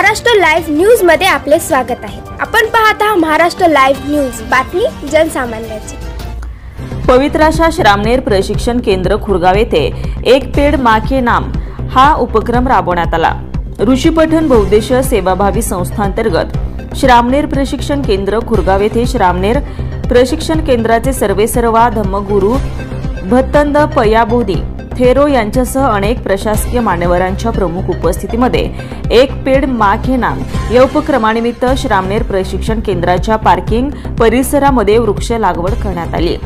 Maharashtra live news मध्ये आपले स्वागत आहे। आपण पाहत आहात महाराष्ट्र लाईव्ह न्यूज, बातमी जनसामान्याची। पवित्र अशा श्रामनेर प्रशिक्षण केंद्र खुरगाव येथे एक पेड़ मां के नाम हा उपक्रम राबवण्यात आला। ऋषी पठण बहुउद्देशीय सेवाभावी संस्थांतर्गत श्रामनेर प्रशिक्षण केंद्र खुरगाव येथे श्रामनेर प्रशिक्षण केंद्राचे सर्वेसर्वा धम्मगुरू भत्तंद पयाबोधी थेरो यांच्यासह अनेक प्रशासकीय मान्यवरांच्या प्रमुख उपस्थितीमध्ये एक पेड़ मां के नाम या उपक्रमानिमित्त श्रामनेर प्रशिक्षण केंद्राच्या पार्किंग परिसरामध्ये वृक्ष लागवड करण्यात आली।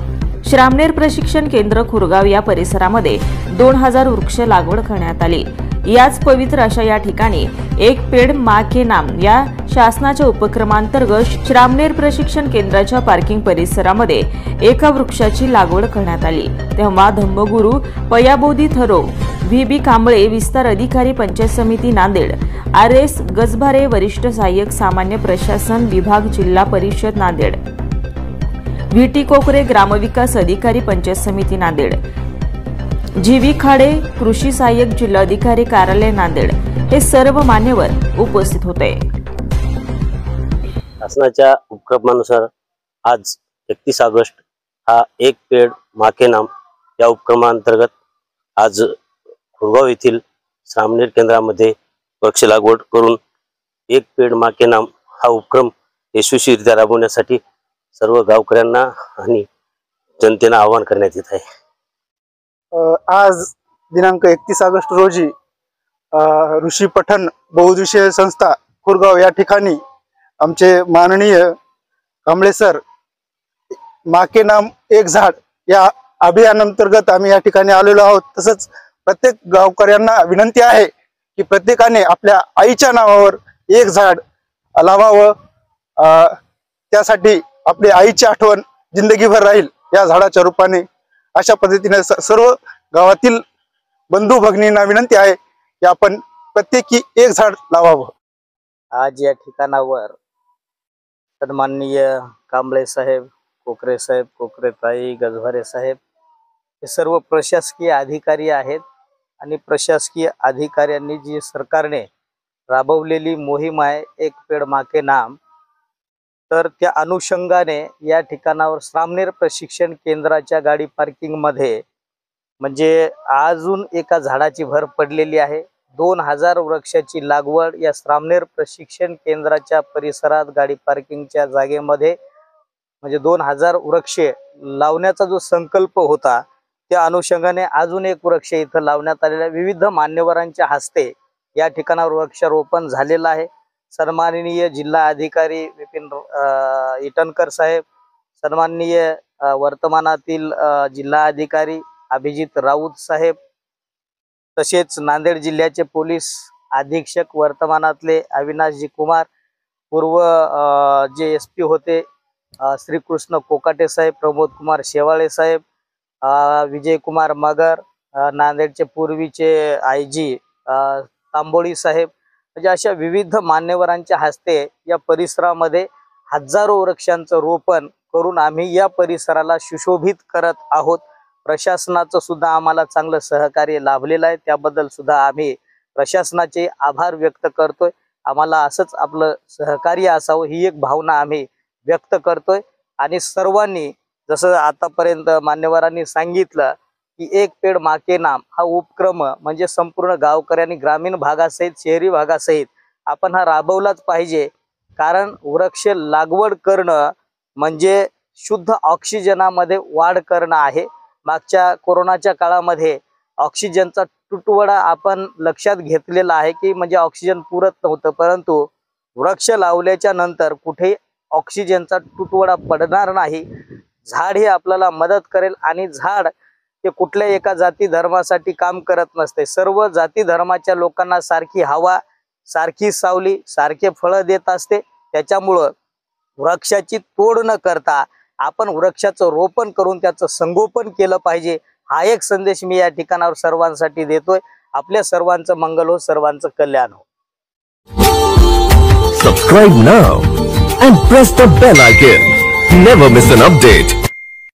श्रामनेर प्रशिक्षण केंद्र खुरगाव या परिसरामध्ये 2000 वृक्ष लागवड करण्यात आली। याच पवित्र अशा या ठिकाणी एक पेड़ मां के नाम या शासनाच्या उपक्रमांतर्गत श्रामनेर प्रशिक्षण केंद्राच्या पार्किंग परिसरामध्ये एका वृक्षाची लागवड करण्यात आली। तेव्हा धम्मगुरू पयाबोधी थरो व्ही.बी. कांबळे विस्तार अधिकारी पंचायत समिती नांदेड, आर.एस. गजभारे वरिष्ठ सहाय्यक सामान्य प्रशासन विभाग जिल्हा परिषद नांदेड, व्ही.टी. कोकरे ग्रामविकास अधिकारी पंचायत समिती नांदेड, जी.व्ही. खाडे कृषी सहाय्यक जिल्हाधिकारी कार्यालय नांदेड हे सर्व मान्यवर उपस्थित होते। शासनाच्या उपक्रमानुसार आज 31 ऑगस्ट हा एक पेड़ मां के नाम या उपक्रमांतर्गत आज खुरगाव येथील श्रामनेर केंद्रामध्ये वृक्ष लागवड करून एक पेड़ मां के नाम हा उपक्रम यशस्वीरित्या राबवण्यासाठी सर्व गावकऱ्यांना आणि जनतेला आवाहन करण्यात येत आहे। आज दिनांक 31 ऑगस्ट रोजी ऋषी पठण बहुउद्देशीय संस्था खुरगाव या ठिकाणी आमचे माननीय कांबळे सर मां के नाम एक झाड या अभियानांतर्गत आम्ही या ठिकाणी आलेलो आहोत। तसंच प्रत्येक गावकऱ्यांना विनंती आहे की प्रत्येकाने आपल्या आईच्या नावावर एक झाड लावावं, त्यासाठी आपली आईची आठवण जिंदगीभर राहील या झाडाच्या रूपाने। अशा पद्धतीने सर्व गावातील बंधू भगिनींना विनंती आहे की आपण प्रत्येकी एक झाड लावावं। आज या ठिकाणावर सन्माननीय कांबळे साहेब, कोकरे साहेब, कोकरेताई, गजभारे साहेब हे सर्व प्रशासकीय अधिकारी आहेत आणि प्रशासकीय अधिकाऱ्यांनी जी सरकारने राबवलेली मोहीम आहे एक पेड़ मां के नाम, तर त्या अनुषंगाने या ठिकाणावर श्रामनेर प्रशिक्षण केंद्राच्या गाडी पार्किंग मध्ये म्हणजे अजून एका झाडाची भर पडलेली आहे। 2000 वृक्षाची लागवड या श्रामनेर प्रशिक्षण केंद्राच्या परिसरात गाडी पार्किंगच्या जागेमध्ये म्हणजे 2000 वृक्ष लावण्याचा जो संकल्प होता त्या अनुषंगाने अजून एक वृक्ष इथं लावण्यात आलेला, विविध मान्यवरांच्या हस्ते या ठिकाणावर वृक्षारोपण झालेलं आहे। सन्माननीय जिल्हा अधिकारी विपिन इटनकर साहेब, सन्माननीय वर्तमानातील जिल्हा अधिकारी अभिजित राऊत साहेब, तसेच नांदेड जिल्ह्याचे पोलीस अधीक्षक वर्तमानातले अविनाशजी कुमार, पूर्व जे एसपी होते श्रीकृष्ण कोकाटे साहेब, प्रमोद कुमार शेवाळे साहेब, विजय कुमार मगर, नांदेडचे पूर्वीचे आयजी तांबोळी साहेब, म्हणजे अशा विविध मान्यवरांच्या हस्ते या परिसरामध्ये हजारो वृक्षांचं रोपण करून आम्ही या परिसराला सुशोभित करत आहोत। प्रशासनाचं सुद्धा आम्हाला चांगलं सहकार्य लाभलेलं आहे, त्याबद्दल सुद्धा आम्ही प्रशासनाचे आभार व्यक्त करतोय। आम्हाला असंच आपलं सहकार्य असावं ही एक भावना आम्ही व्यक्त करतोय। आणि सर्वांनी जसं आतापर्यंत मान्यवरांनी सांगितलं की एक पेड़ मां के नाम हा उपक्रम म्हणजे संपूर्ण गावकऱ्यांनी ग्रामीण भागासहित शहरी भागासहित आपण हा राबवलाच पाहिजे। कारण वृक्ष लागवड करणं म्हणजे शुद्ध ऑक्सिजनामध्ये वाढ करणं आहे। मागच्या कोरोनाच्या काळामध्ये ऑक्सिजनचा तुटवडा आपण लक्षात घेतलेला आहे की म्हणजे ऑक्सिजन पुरत नव्हतं, परंतु वृक्ष लावल्याच्या नंतर कुठे ऑक्सिजनचा तुटवडा पडणार नाही। झाड हे आपल्याला मदत करेल आणि झाड हे कुठल्या एका जाती धर्मासाठी काम करत नसते, सर्व जाती धर्माच्या लोकांना सारखी हवा, सारखी सावली, सारखे फळ देत असते। त्याच्यामुळं वृक्षाची तोड न करता आपण वृक्षाचं रोपण करून त्याचं संगोपन केलं पाहिजे, हा एक संदेश मी या ठिकाणावर सर्वांसाठी देतोय। आपल्या सर्वांचं मंगल हो, सर्वांचं कल्याण हो। Subscribe now and press the bell icon. Never miss an update.